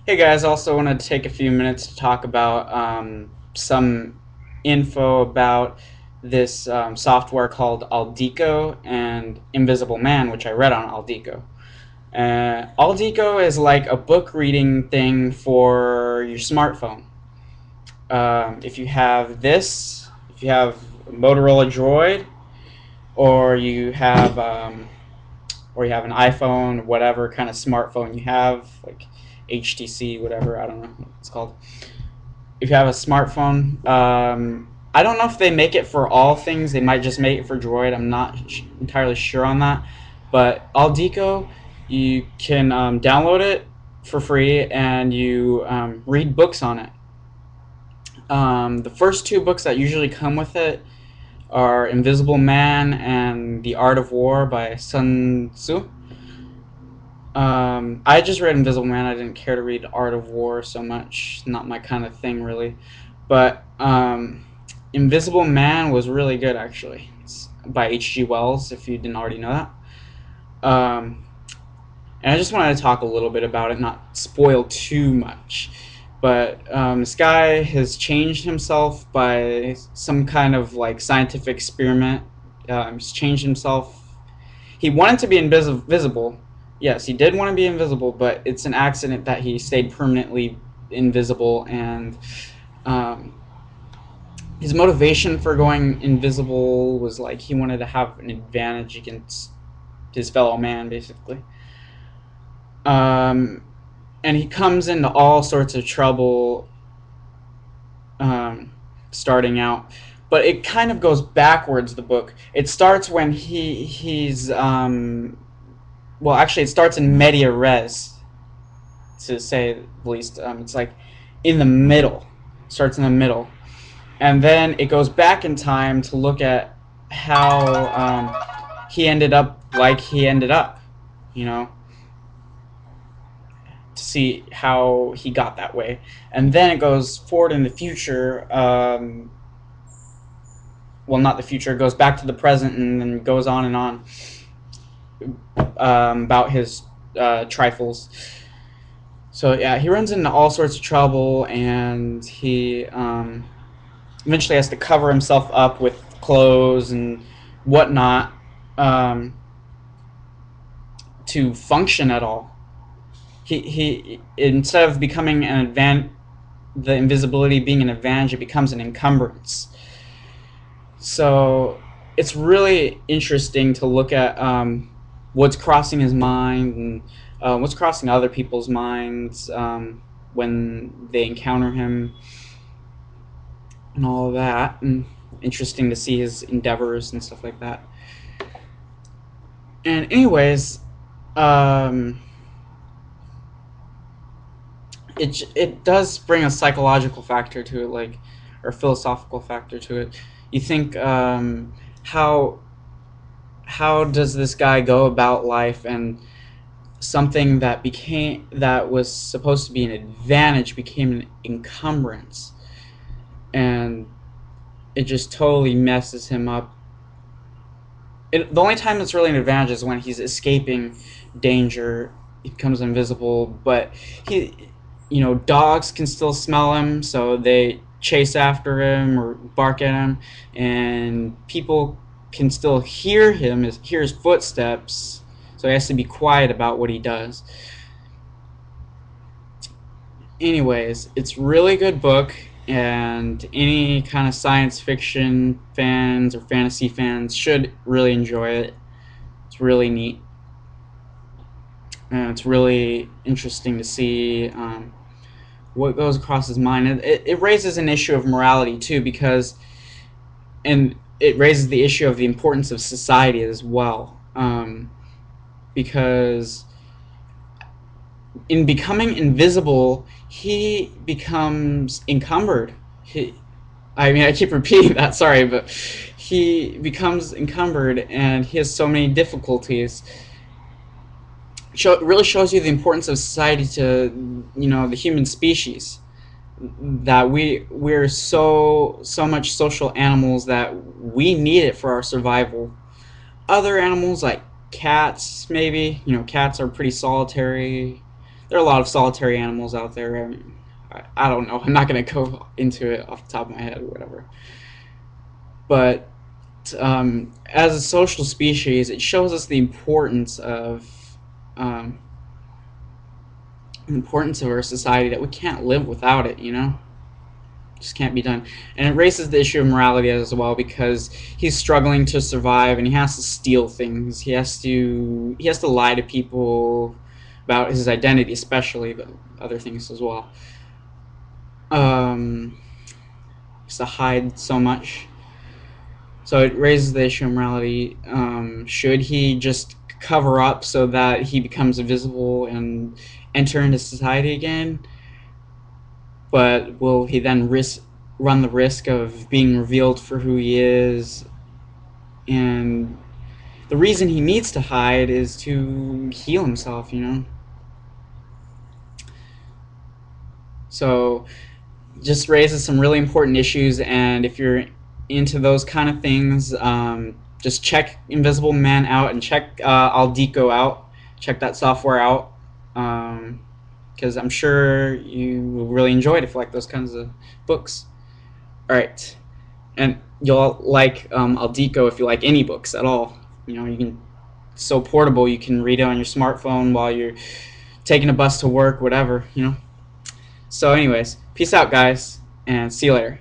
Hey guys, also wanted to take a few minutes to talk about some info about this software called Aldiko and Invisible Man, which I read on Aldiko. Aldiko is like a book reading thing for your smartphone. If you have this, if you have a Motorola Droid, or you have or you have an iPhone, whatever kind of smartphone you have, like HTC, whatever, I don't know what it's called. If you have a smartphone, I don't know if they make it for all things. They might just make it for Droid. I'm not entirely sure on that. But Aldiko, you can download it for free and you read books on it. The first two books that usually come with it are Invisible Man and The Art of War by Sun Tzu. I just read Invisible Man. I didn't care to read Art of War so much. Not my kind of thing, really. But Invisible Man was really good, actually. It's by H.G. Wells, if you didn't already know that. And I just wanted to talk a little bit about it, not spoil too much. But this guy has changed himself by some kind of like scientific experiment. He's changed himself. He wanted to be invisible. Yes, he did want to be invisible, but it's an accident that he stayed permanently invisible, and his motivation for going invisible was like he wanted to have an advantage against his fellow man, basically. And he comes into all sorts of trouble starting out, but it kind of goes backwards, the book. It starts when he's well, actually, it starts in media res, to say the least. It's like in the middle. Starts in the middle. And then it goes back in time to look at how he ended up like he ended up, you know, to see how he got that way. And then it goes forward in the future. Well, not the future. It goes back to the present and then goes on and on about his trifles. So yeah, he runs into all sorts of trouble, and he eventually has to cover himself up with clothes and whatnot to function at all. He instead of becoming an advantage, the invisibility being an advantage, it becomes an encumbrance. So it's really interesting to look at what's crossing his mind and what's crossing other people's minds when they encounter him and all of that. And interesting to see his endeavors and stuff like that. And anyways, it does bring a psychological factor to it, like, or philosophical factor to it. You think how does this guy go about life, and something that was supposed to be an advantage became an encumbrance, and it just totally messes him up. The only time it's really an advantage is when he's escaping danger. He becomes invisible, but dogs can still smell him, so they chase after him or bark at him, and people can still hear his footsteps, so he has to be quiet about what he does. Anyways, it's a really good book, and any kind of science fiction fans or fantasy fans should really enjoy it. It's really neat, and it's really interesting to see what goes across his mind. It raises an issue of morality too, because it raises the issue of the importance of society as well, because in becoming invisible, he becomes encumbered. I keep repeating that, sorry, but he becomes encumbered, and he has so many difficulties. It really shows you the importance of society to, the human species. That we're so much social animals that we need it for our survival. Other animals like cats, maybe, cats are pretty solitary. there are a lot of solitary animals out there. I don't know. I'm not going to go into it off the top of my head or whatever. But as a social species, it shows us the importance of our society, that we can't live without it. Just can't be done. And it raises the issue of morality as well, because he's struggling to survive and he has to steal things. He has to lie to people about his identity, especially, but other things as well. He has to hide so much. So it raises the issue of morality. Should he just cover up so that he becomes invisible and enter into society again? But will he then run the risk of being revealed for who he is? And the reason he needs to hide is to heal himself, So just raises some really important issues, and if you're into those kind of things, just check Invisible Man out and check Aldiko out. Check that software out, because I'm sure you will really enjoy it if you like those kinds of books. Alright, and you'll like Aldiko if you like any books at all. It's so portable, you can read it on your smartphone while you're taking a bus to work, whatever. So anyways, peace out guys, and see you later.